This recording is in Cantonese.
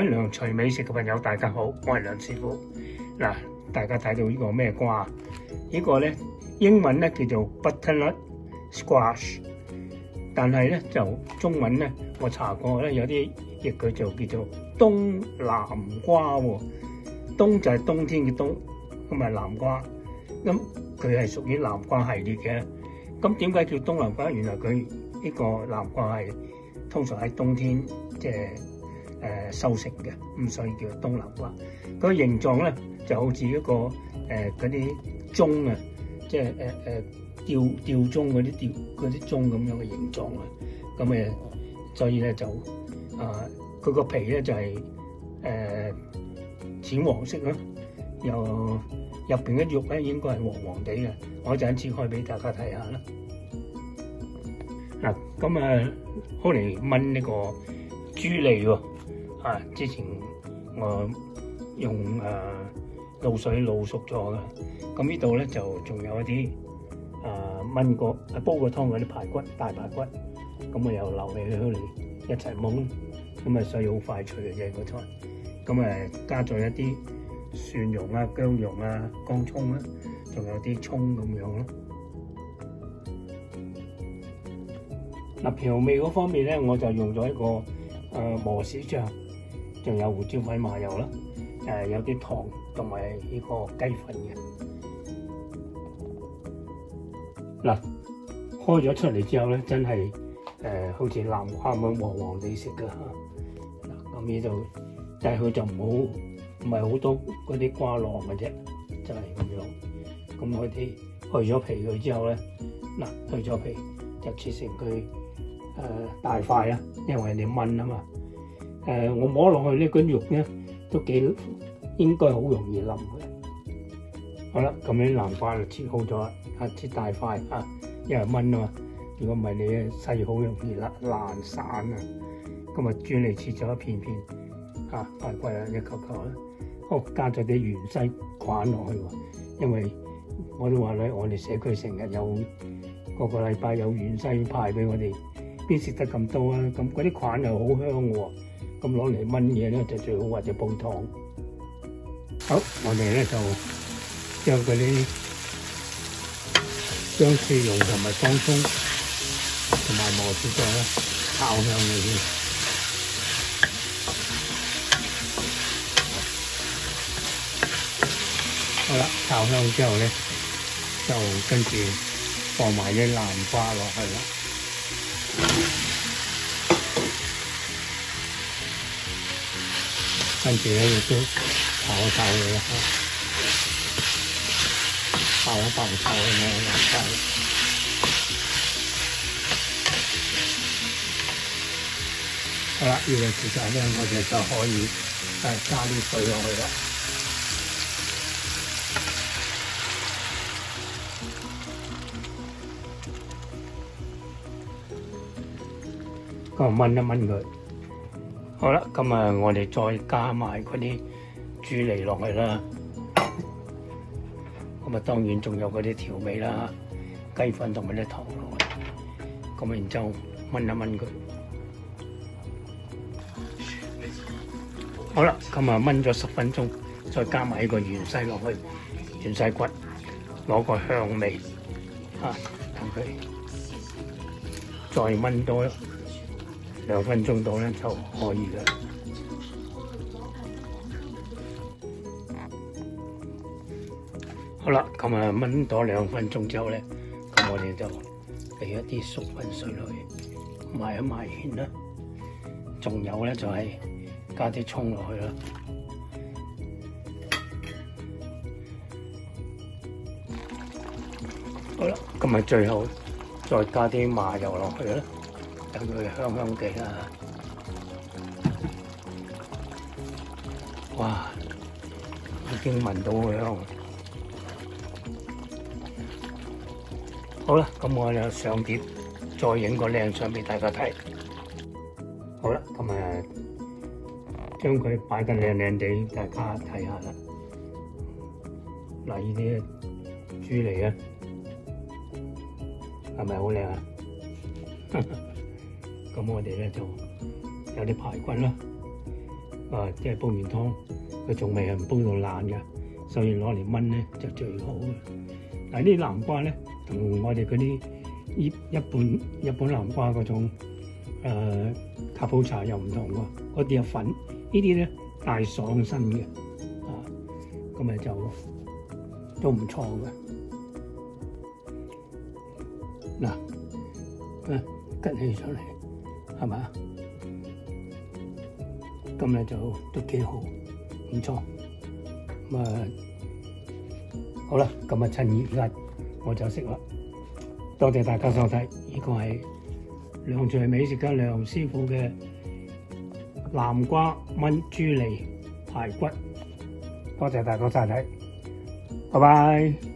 位梁廚美食嘅朋友，大家好，我係梁師傅。嗱，大家睇到呢個咩瓜？呢個咧英文咧叫做 butternut squash， 但係咧就中文咧我查過咧有啲譯佢就叫做冬南瓜喎。冬就係冬天嘅冬，咁啊南瓜，咁佢係屬於南瓜系列嘅。咁點解叫冬南瓜？原來佢呢個南瓜係通常喺冬天即係收成嘅，咁所以叫做冬南瓜。佢個形狀咧就好似一個嗰啲鐘啊，即係吊鐘嗰啲鐘咁樣嘅形狀啊。咁所以咧就佢個皮咧就係淺黃色啦，又入邊嘅肉咧應該係黃黃地嘅。我陣間切開俾大家睇下啦。嗱，咁好嚟燜呢個豬脷喎。之前我用滷水滷熟咗嘅。咁呢度咧就仲有一啲燜過煲過湯嗰啲排骨，大排骨。咁我又留起佢嚟一齊燜，咁所以好快脆嘅啫個菜。咁加咗一啲蒜蓉啊、薑蓉啊、乾葱啊，仲有啲葱咁樣咯。嗱，調味嗰方面咧，我就用咗一個磨豉醬，仲有胡椒粉、麻油啦，有啲糖同埋呢個雞粉嘅。嗱，開咗出嚟之後咧，真係好似南瓜咁黃黃地食噶嚇。嗱，咁呢度，但係佢就唔係好多嗰啲瓜囊嘅啫，真係咁樣。咁我哋去咗皮佢之後咧，嗱，去咗皮就切成佢大塊啦，因為你燜啊嘛。我摸落去呢根肉咧都應該好容易腍嘅。好啦，咁樣南瓜就切好咗啦，切大塊因為燜啊嘛。如果唔係你細好容易爛散啊。咁豬脷切咗一片片塊骨一嚿嚿啦。好，加咗啲芫茜塊落去喎，因為我都話咧，我哋社區成日有個禮拜有芫茜派俾我哋，邊食得咁多啊？咁嗰啲塊又好香喎，咁攞嚟燜嘢咧就最好，或者煲湯。好，我哋咧就將嗰啲薑蒜蓉同埋乾葱同埋磨豉醬咧炒香佢先。好啦，炒香之後咧，就跟住放埋啲南瓜落去啦。跟住咧亦都炒一炒佢啦，爆一爆炒佢嘅南瓜。好啦，呢個時間咧，我哋就可以加啲水落去啦。咁燜一燜佢。好啦，咁我哋再加埋嗰啲豬脷落去啦。咁當然仲有嗰啲調味啦，雞粉同埋啲糖落去。咁然之後燜一燜佢。好啦，咁燜咗10分鐘，再加埋呢個芫茜落去，芫茜骨攞個香味同佢再燜多2分鐘到咧就可以嘅。好啦，咁燜多2分鐘之後咧，咁我哋就俾一啲粟粉水落去，埋一埋芡啦。仲有咧就係加啲葱落去啦。好啦，咁最後再加啲麻油落去啦。等佢香香地啦！哇，已經聞到佢香。好啦，咁我就上碟，再影個靚相俾大家睇。好啦，咁將佢擺得靚靚地，大家睇下啦。嗱，呢啲豬脷啊，係咪好靚啊？咁我哋咧就有啲排骨啦，即係煲完湯，佢仲未係煲到爛嘅，所以攞嚟炆咧就最好。但係啲南瓜咧，同我哋嗰啲一般南瓜嗰種卡普茶又唔同喎，嗰啲有粉，呢啲咧帶爽身嘅，咁咪就都唔錯嘅。嗱，吉起上嚟係咪啊？咁咧就都幾好，唔錯。好啦，咁趁而家我就食啦。多謝大家收睇，呢個係梁廚美食家梁師傅嘅南瓜炆豬脷排骨。多謝大家收睇，拜拜。